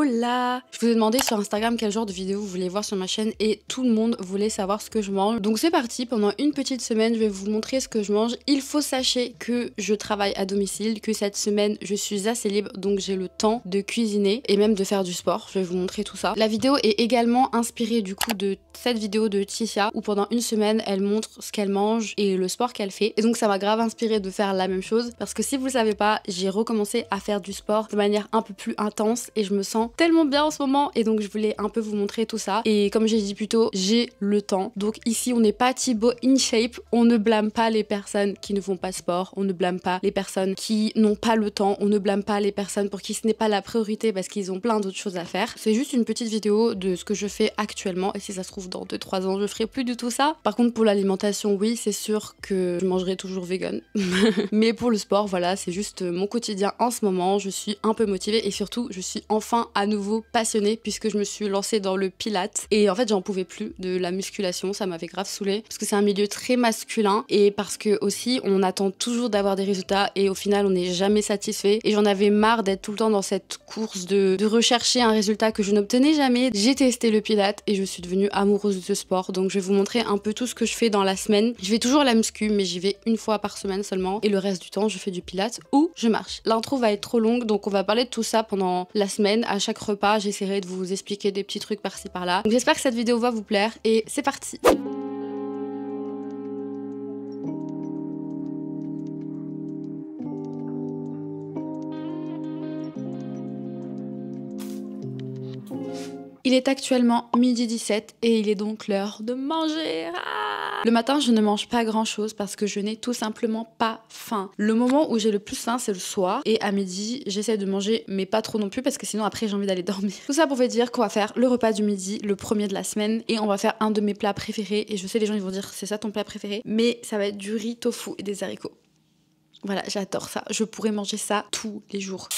Hola! Je vous ai demandé sur Instagram quel genre de vidéo vous voulez voir sur ma chaîne et tout le monde voulait savoir ce que je mange. Donc c'est parti, pendant une petite semaine, je vais vous montrer ce que je mange. Il faut sachez que je travaille à domicile, que cette semaine je suis assez libre, donc j'ai le temps de cuisiner et même de faire du sport. Je vais vous montrer tout ça. La vidéo est également inspirée du coup de cette vidéo de Ticia où pendant une semaine elle montre ce qu'elle mange et le sport qu'elle fait. Et donc ça m'a grave inspiré de faire la même chose parce que si vous le savez pas, j'ai recommencé à faire du sport de manière un peu plus intense et je me sens tellement bien en ce moment et donc je voulais un peu vous montrer tout ça. Et comme j'ai dit plus tôt, j'ai le temps. Donc ici on n'est pas Thibaut in shape, on ne blâme pas les personnes qui ne font pas sport, on ne blâme pas les personnes qui n'ont pas le temps, on ne blâme pas les personnes pour qui ce n'est pas la priorité parce qu'ils ont plein d'autres choses à faire. C'est juste une petite vidéo de ce que je fais actuellement et si ça se trouve dans 2-3 ans je ferai plus du tout ça. Par contre pour l'alimentation oui c'est sûr que je mangerai toujours vegan mais pour le sport voilà c'est juste mon quotidien en ce moment. Je suis un peu motivée et surtout je suis enfin à nouveau passionnée puisque je me suis lancée dans le pilates et en fait j'en pouvais plus de la musculation, ça m'avait grave saoulée parce que c'est un milieu très masculin et parce que aussi on attend toujours d'avoir des résultats et au final on n'est jamais satisfait et j'en avais marre d'être tout le temps dans cette course de rechercher un résultat que je n'obtenais jamais. J'ai testé le pilates et je suis devenue amoureuse de ce sport donc je vais vous montrer un peu tout ce que je fais dans la semaine. Je vais toujours à la muscu mais j'y vais une fois par semaine seulement et le reste du temps je fais du pilates ou je marche. L'intro va être trop longue donc on va parler de tout ça pendant la semaine. À chaque repas j'essaierai de vous expliquer des petits trucs par-ci par-là. Donc j'espère que cette vidéo va vous plaire et c'est parti. Il est actuellement 12h17 et il est donc l'heure de manger. Le matin, je ne mange pas grand chose parce que je n'ai tout simplement pas faim. Le moment où j'ai le plus faim, c'est le soir. Et à midi, j'essaie de manger, mais pas trop non plus parce que sinon après j'ai envie d'aller dormir. Tout ça pour vous dire qu'on va faire le repas du midi, le premier de la semaine. Et on va faire un de mes plats préférés. Et je sais, les gens ils vont dire, c'est ça ton plat préféré? Mais ça va être du riz tofu et des haricots. Voilà, j'adore ça. Je pourrais manger ça tous les jours.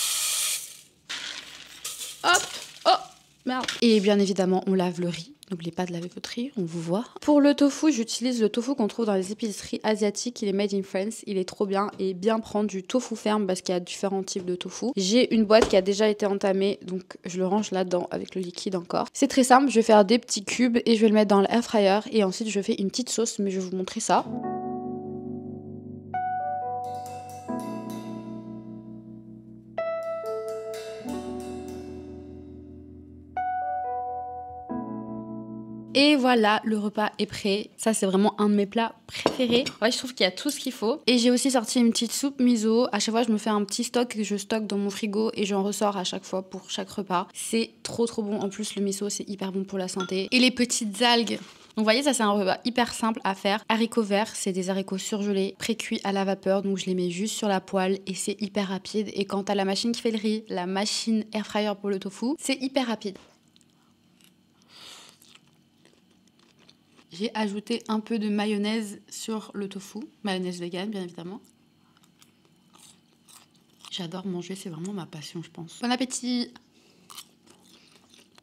Hop! Oh! Merde. Et bien évidemment, on lave le riz. N'oubliez pas de laver votre riz, on vous voit. Pour le tofu, j'utilise le tofu qu'on trouve dans les épiceries asiatiques. Il est made in France, il est trop bien. Et bien prendre du tofu ferme parce qu'il y a différents types de tofu. J'ai une boîte qui a déjà été entamée, donc je le range là-dedans avec le liquide encore. C'est très simple, je vais faire des petits cubes et je vais le mettre dans l'air fryer. Et ensuite, je fais une petite sauce, mais je vais vous montrer ça. Et voilà, le repas est prêt. Ça, c'est vraiment un de mes plats préférés. Ouais, je trouve qu'il y a tout ce qu'il faut. Et j'ai aussi sorti une petite soupe miso. À chaque fois, je me fais un petit stock que je stocke dans mon frigo et j'en ressors à chaque fois pour chaque repas. C'est trop bon. En plus, le miso, c'est hyper bon pour la santé. Et les petites algues. Donc vous voyez, ça c'est un repas hyper simple à faire. Haricots verts, c'est des haricots surgelés, pré-cuits à la vapeur, donc je les mets juste sur la poêle et c'est hyper rapide. Et quant à la machine qui fait le riz, la machine air fryer pour le tofu, c'est hyper rapide. J'ai ajouté un peu de mayonnaise sur le tofu, mayonnaise vegan bien évidemment. J'adore manger, c'est vraiment ma passion je pense. Bon appétit!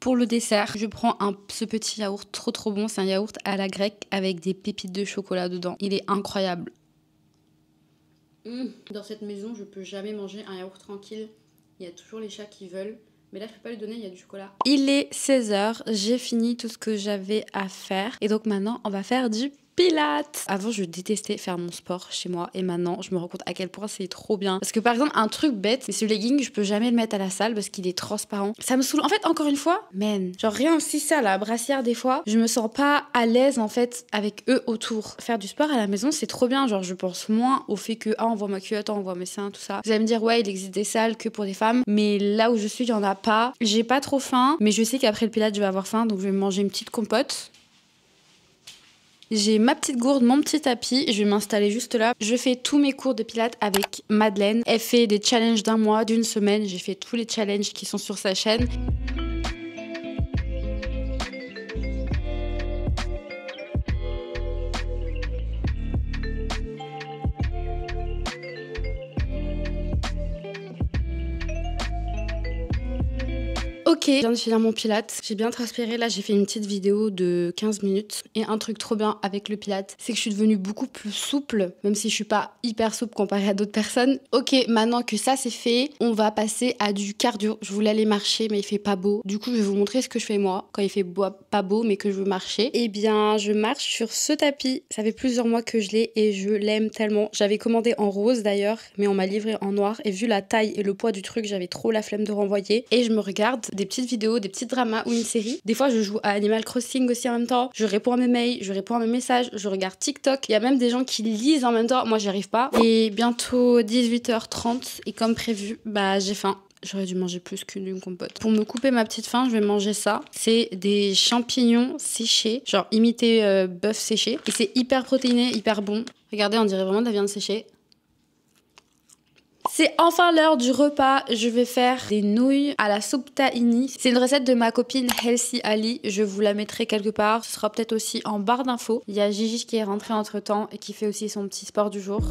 Pour le dessert, je prends ce petit yaourt trop bon, c'est un yaourt à la grecque avec des pépites de chocolat dedans. Il est incroyable. Dans cette maison, je peux jamais manger un yaourt tranquille, il y a toujours les chats qui veulent. Mais là, je peux pas lui donner, il y a du chocolat. Il est 16h, j'ai fini tout ce que j'avais à faire. Et donc maintenant, on va faire du pilates. Avant, je détestais faire mon sport chez moi. Et maintenant, je me rends compte à quel point c'est trop bien. Parce que par exemple, un truc bête, mais ce legging, je peux jamais le mettre à la salle parce qu'il est transparent. Ça me saoule. En fait, encore une fois, man, genre rien aussi ça, la brassière, des fois, je me sens pas à l'aise en fait avec eux autour. Faire du sport à la maison, c'est trop bien. Genre, je pense moins au fait que, on voit ma culotte, on voit mes seins, tout ça. Vous allez me dire, ouais, il existe des salles que pour des femmes. Mais là où je suis, il y en a pas. J'ai pas trop faim. Mais je sais qu'après le pilates, je vais avoir faim. Donc, je vais manger une petite compote. J'ai ma petite gourde, mon petit tapis, je vais m'installer juste là. Je fais tous mes cours de pilates avec Madeleine. Elle fait des challenges d'un mois, d'une semaine. J'ai fait tous les challenges qui sont sur sa chaîne. Ok, Ok, je viens de finir mon pilate. J'ai bien transpiré. Là, j'ai fait une petite vidéo de 15 minutes. Et un truc trop bien avec le pilate, c'est que je suis devenue beaucoup plus souple, même si je suis pas hyper souple comparée à d'autres personnes. Ok, maintenant que ça c'est fait, on va passer à du cardio. Je voulais aller marcher, mais il fait pas beau. Du coup, je vais vous montrer ce que je fais moi quand il fait pas beau, mais que je veux marcher. Eh bien, je marche sur ce tapis. Ça fait plusieurs mois que je l'ai et je l'aime tellement. J'avais commandé en rose d'ailleurs, mais on m'a livré en noir. Et vu la taille et le poids du truc, j'avais trop la flemme de renvoyer. Et je me regarde des petites vidéos, des petits dramas ou une série. Des fois, je joue à Animal Crossing aussi en même temps. Je réponds à mes mails, je réponds à mes messages, je regarde TikTok. Il y a même des gens qui lisent en même temps. Moi, j'y arrive pas. Et bientôt 18h30 et comme prévu, bah j'ai faim. J'aurais dû manger plus qu'une compote. Pour me couper ma petite faim, je vais manger ça. C'est des champignons séchés, genre imité bœuf séché. Et c'est hyper protéiné, hyper bon. Regardez, on dirait vraiment de la viande séchée. C'est enfin l'heure du repas. Je vais faire des nouilles à la soupe tahini. C'est une recette de ma copine Healthy Ali. Je vous la mettrai quelque part. Ce sera peut-être aussi en barre d'infos. Il y a Gigi qui est rentrée entre temps et qui fait aussi son petit sport du jour.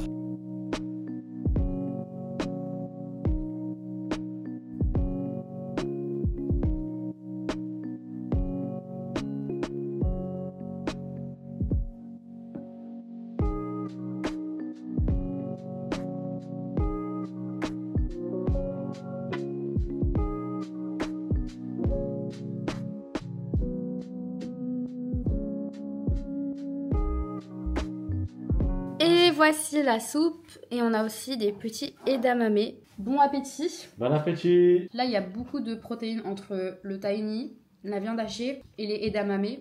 Et voici la soupe et on a aussi des petits edamame. Bon appétit. Bon appétit. Là il y a beaucoup de protéines entre le tahini, la viande hachée et les edamame.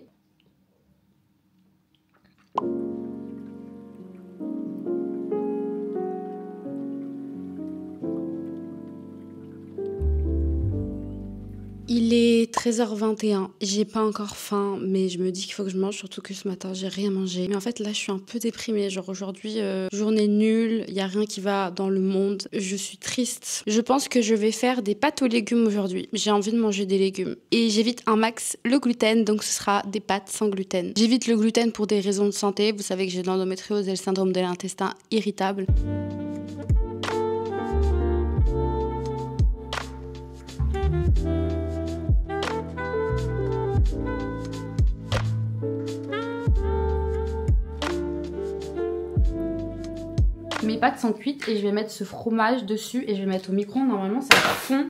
Il est 13h21, j'ai pas encore faim, mais je me dis qu'il faut que je mange, surtout que ce matin j'ai rien mangé. Mais en fait là je suis un peu déprimée, genre aujourd'hui journée nulle, il y a rien qui va dans le monde, je suis triste. Je pense que je vais faire des pâtes aux légumes aujourd'hui, j'ai envie de manger des légumes. Et j'évite un max le gluten, donc ce sera des pâtes sans gluten. J'évite le gluten pour des raisons de santé, vous savez que j'ai de l'endométriose et le syndrome de l'intestin irritable. Mes pâtes sont cuites et je vais mettre ce fromage dessus et je vais mettre au micro-ondes. Normalement, ça fond.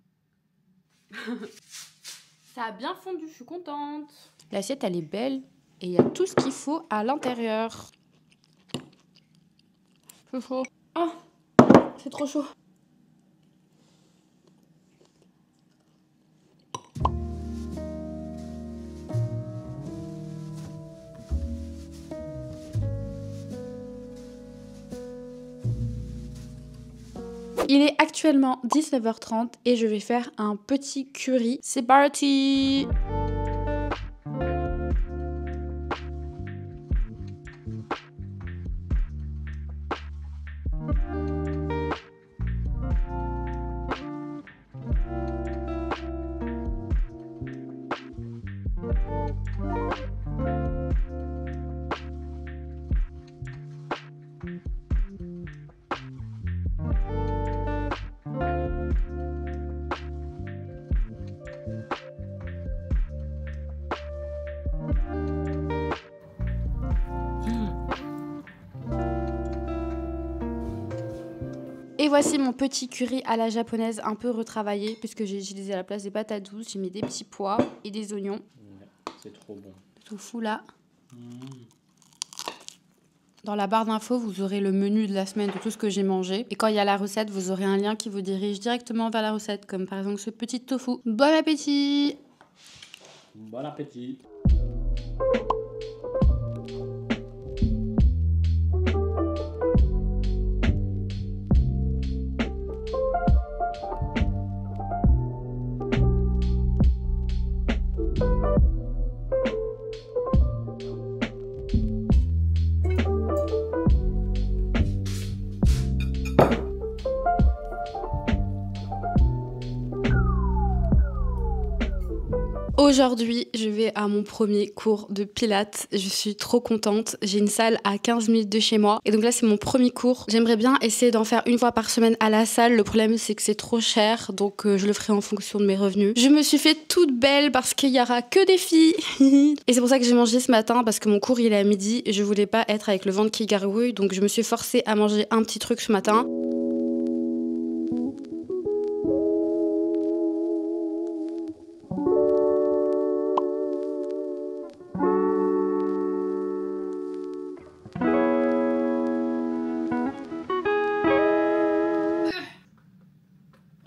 Ça a bien fondu, je suis contente. L'assiette, elle est belle et il y a tout ce qu'il faut à l'intérieur. C'est chaud. Oh, c'est trop chaud. Il est actuellement 19h30 et je vais faire un petit curry. C'est parti! Et voici mon petit curry à la japonaise un peu retravaillé puisque j'ai utilisé à la place des patates douces, j'ai mis des petits pois et des oignons. C'est trop bon. Tout fou là. Dans la barre d'infos, vous aurez le menu de la semaine de tout ce que j'ai mangé. Et quand il y a la recette, vous aurez un lien qui vous dirige directement vers la recette, comme par exemple ce petit tofu. Bon appétit! Bon appétit! Aujourd'hui, je vais à mon premier cours de pilates. Je suis trop contente. J'ai une salle à 15 minutes de chez moi. Et donc là, c'est mon premier cours. J'aimerais bien essayer d'en faire une fois par semaine à la salle. Le problème, c'est que c'est trop cher. Donc je le ferai en fonction de mes revenus. Je me suis fait toute belle parce qu'il y aura que des filles. Et c'est pour ça que j'ai mangé ce matin parce que mon cours, il est à midi. Et je voulais pas être avec le ventre qui gargouille. Donc je me suis forcée à manger un petit truc ce matin.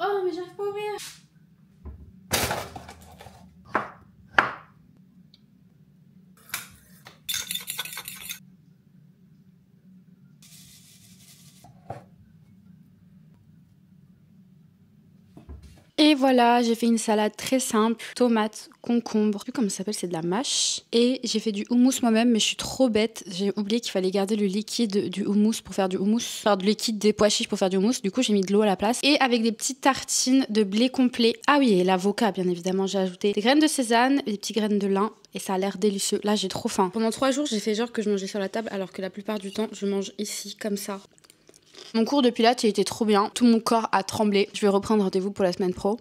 Oh, mais j'arrive pas à ouvrir. Et voilà, j'ai fait une salade très simple, tomates, concombre, je sais plus comment ça s'appelle, c'est de la mâche. Et j'ai fait du houmous moi-même, mais je suis trop bête, j'ai oublié qu'il fallait garder le liquide du houmous pour faire du houmous, faire du liquide des pois chiches pour faire du houmous, du coup j'ai mis de l'eau à la place. Et avec des petites tartines de blé complet. Ah oui, et l'avocat bien évidemment, j'ai ajouté des graines de sésame et des petites graines de lin. Et ça a l'air délicieux. Là j'ai trop faim. Pendant 3 jours j'ai fait genre que je mangeais sur la table alors que la plupart du temps je mange ici comme ça. Mon cours de pilates, il était trop bien. Tout mon corps a tremblé. Je vais reprendre rendez-vous pour la semaine pro.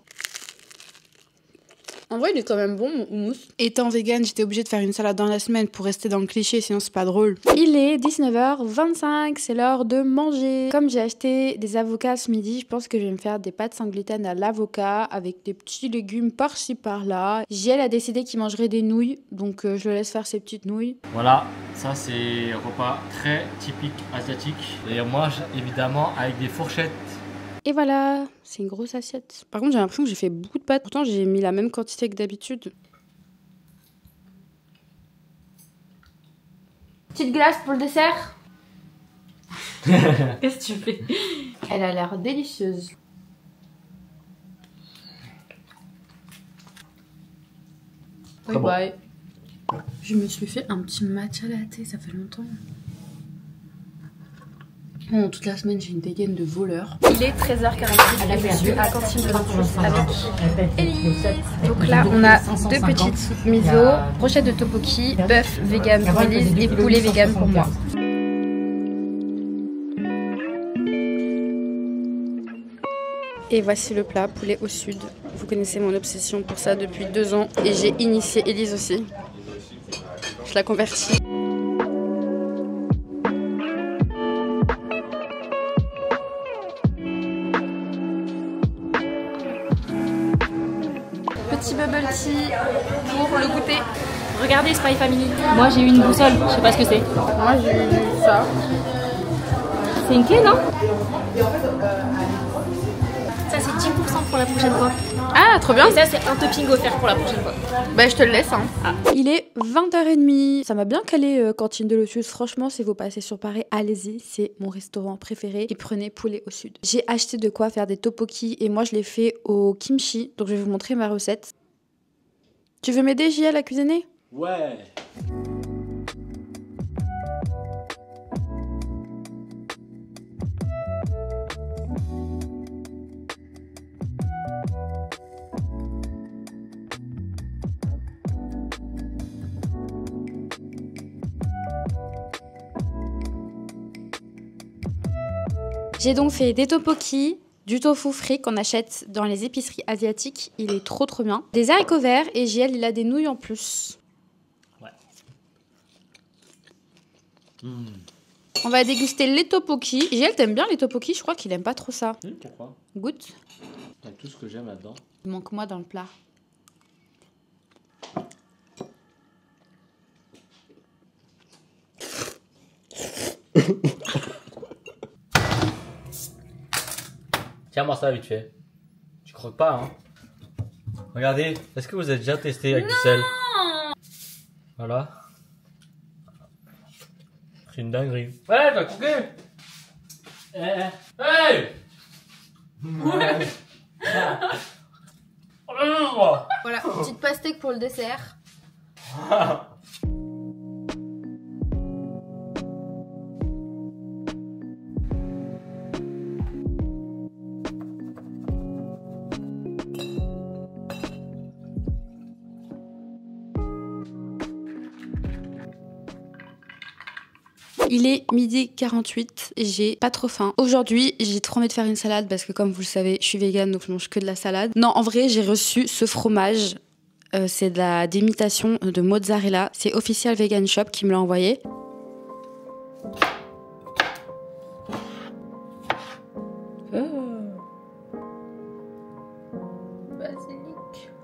En vrai, il est quand même bon, mon houmous. Étant vegan, j'étais obligée de faire une salade dans la semaine pour rester dans le cliché, sinon c'est pas drôle. Il est 19h25, c'est l'heure de manger. Comme j'ai acheté des avocats ce midi, je pense que je vais me faire des pâtes sans gluten à l'avocat avec des petits légumes par-ci par-là. Giel a décidé qu'il mangerait des nouilles, donc je le laisse faire ses petites nouilles. Voilà, ça c'est un repas très typique asiatique. Et moi, évidemment, avec des fourchettes. Et voilà, c'est une grosse assiette. Par contre, j'ai l'impression que j'ai fait beaucoup de pâtes. Pourtant, j'ai mis la même quantité que d'habitude. Petite glace pour le dessert. Qu'est-ce que tu fais? Elle a l'air délicieuse. Bye bye. Je me suis fait un petit matcha latte, ça fait longtemps. Bon, toute la semaine, j'ai une dégaine de voleur. Il est 13h48 et je suis à Cantine de l'Influence avec Elise. Donc là, on a 2 petites miso, brochettes de tteokbokki, bœuf vegan pour Elise et poulet vegan pour moi. Et voici le plat, poulet au sud. Vous connaissez mon obsession pour ça depuis 2 ans et j'ai initié Elise aussi. Je la convertis. Petit bubble tea pour le goûter. Regardez Spy Family. Moi j'ai eu une boussole, je sais pas ce que c'est. Moi j'ai eu ça. C'est une clé, non? Ça c'est 10% pour la prochaine fois. Ah, trop bien. Et ça c'est un topping offert pour la prochaine fois. Bah je te le laisse hein. Ah. Il est 20h30. Ça m'a bien calé Cantine de Lotus. Franchement, si vous passez sur Paris, allez-y. C'est mon restaurant préféré. Et prenez poulet au sud. J'ai acheté de quoi faire des tteokbokki et moi je l'ai fait au kimchi. Donc je vais vous montrer ma recette. Tu veux m'aider JL à cuisiner? Ouais. J'ai donc fait des tteokbokki, du tofu frit qu'on achète dans les épiceries asiatiques. Il est trop bien. Des haricots verts et JL, il a des nouilles en plus. Ouais. On va déguster les tteokbokki. JL, t'aimes bien les tteokbokki? Je crois qu'il aime pas trop ça. Pourquoi? Goûte. Il y a tout ce que j'aime là-dedans. Il manque moi dans le plat. Tiens-moi ça vite fait. Tu croques pas, hein? Regardez, est-ce que vous avez déjà testé avec du sel? Voilà. C'est une dinguerie. Ouais, t'as croqué! Hey! Ouais! Voilà, petite pastèque pour le dessert. Il est 12h48, j'ai pas trop faim. Aujourd'hui, j'ai trop envie de faire une salade parce que comme vous le savez, je suis végane donc je mange que de la salade. Non, en vrai, j'ai reçu ce fromage. C'est de la d'imitation de mozzarella. C'est Official Vegan Shop qui me l'a envoyé.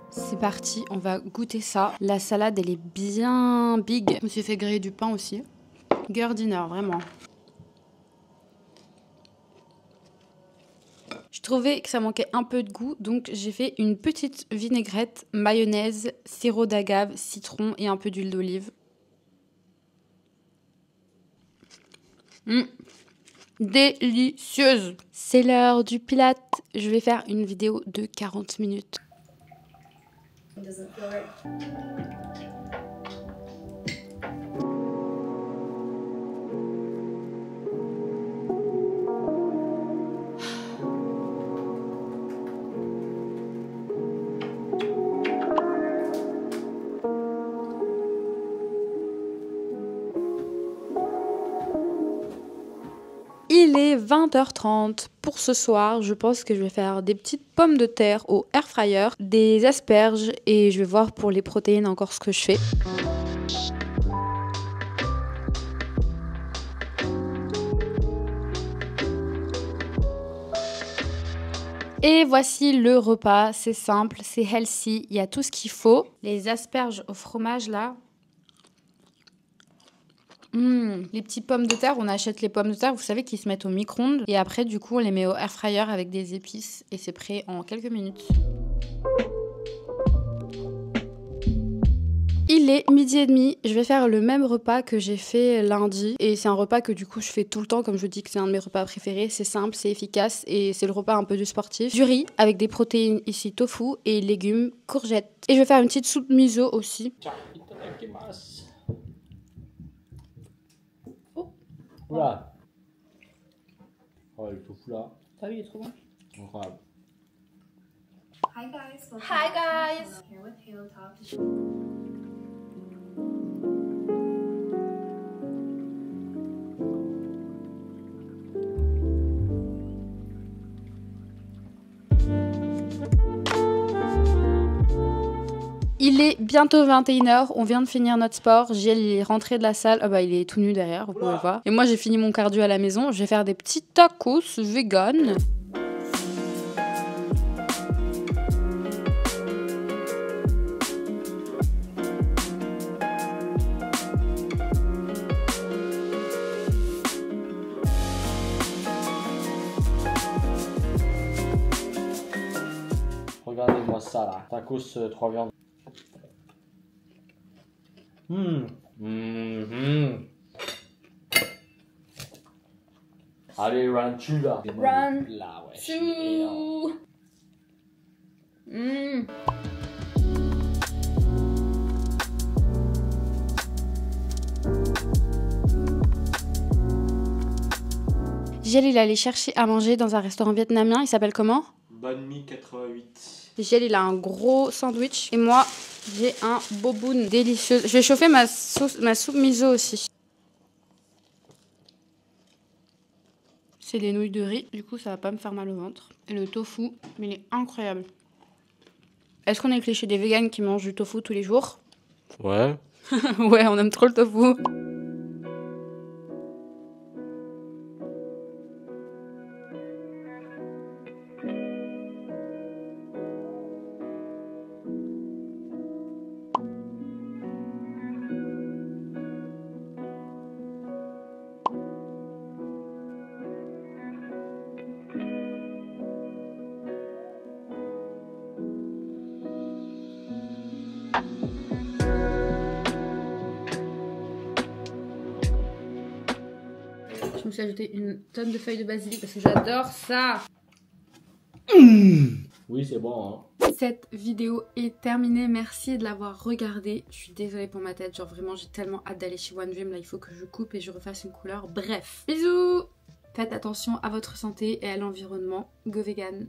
C'est parti, on va goûter ça. La salade, elle est bien big. Je me suis fait griller du pain aussi. Girl dinner, vraiment. Je trouvais que ça manquait un peu de goût, donc j'ai fait une petite vinaigrette, mayonnaise, sirop d'agave, citron et un peu d'huile d'olive. Délicieuse! C'est l'heure du Pilate. Je vais faire une vidéo de 40 minutes. Il est 20h30 pour ce soir. Je pense que je vais faire des petites pommes de terre au air fryer, des asperges et je vais voir pour les protéines encore ce que je fais. Et voici le repas, c'est simple, c'est healthy, il y a tout ce qu'il faut. Les asperges au fromage là. Les petites pommes de terre, on achète les pommes de terre, vous savez, qui se mettent au micro-ondes. Et après, du coup, on les met au air fryer avec des épices. Et c'est prêt en quelques minutes. Il est 12h30, je vais faire le même repas que j'ai fait lundi. Et c'est un repas que du coup je fais tout le temps, comme je vous dis que c'est un de mes repas préférés. C'est simple, c'est efficace et c'est le repas un peu du sportif. Du riz avec des protéines ici, tofu et légumes, courgettes. Et je vais faire une petite soupe miso aussi. Oula. Oh, le tofu là. T'as vu, il est trop bon. Incroyable. Hi guys. Hi guys. Here with Halo Top. Il est bientôt 21h, on vient de finir notre sport. Giel il est rentré de la salle, ah bah il est tout nu derrière, vous pouvez le voir. Et moi j'ai fini mon cardio à la maison, je vais faire des petits tacos vegan. Regardez-moi ça là. Tacos 3 viandes. Allez, run tu là. Run là, ouais. Chou. Giel il allait chercher à manger dans un restaurant vietnamien, il s'appelle comment? Banh Mi 88. Giel il a un gros sandwich et moi j'ai un boboon délicieux. Je vais chauffer ma soupe miso aussi. C'est des nouilles de riz, du coup ça va pas me faire mal au ventre. Et le tofu, mais il est incroyable. Est-ce qu'on est le cliché des véganes qui mangent du tofu tous les jours? Ouais. Ouais, on aime trop le tofu. Je me suis ajouté une tonne de feuilles de basilic parce que j'adore ça. Oui, c'est bon. Hein. Cette vidéo est terminée. Merci de l'avoir regardée. Je suis désolée pour ma tête. Genre vraiment, j'ai tellement hâte d'aller chez One Dream. Là, il faut que je coupe et je refasse une couleur. Bref, bisous. Faites attention à votre santé et à l'environnement. Go vegan.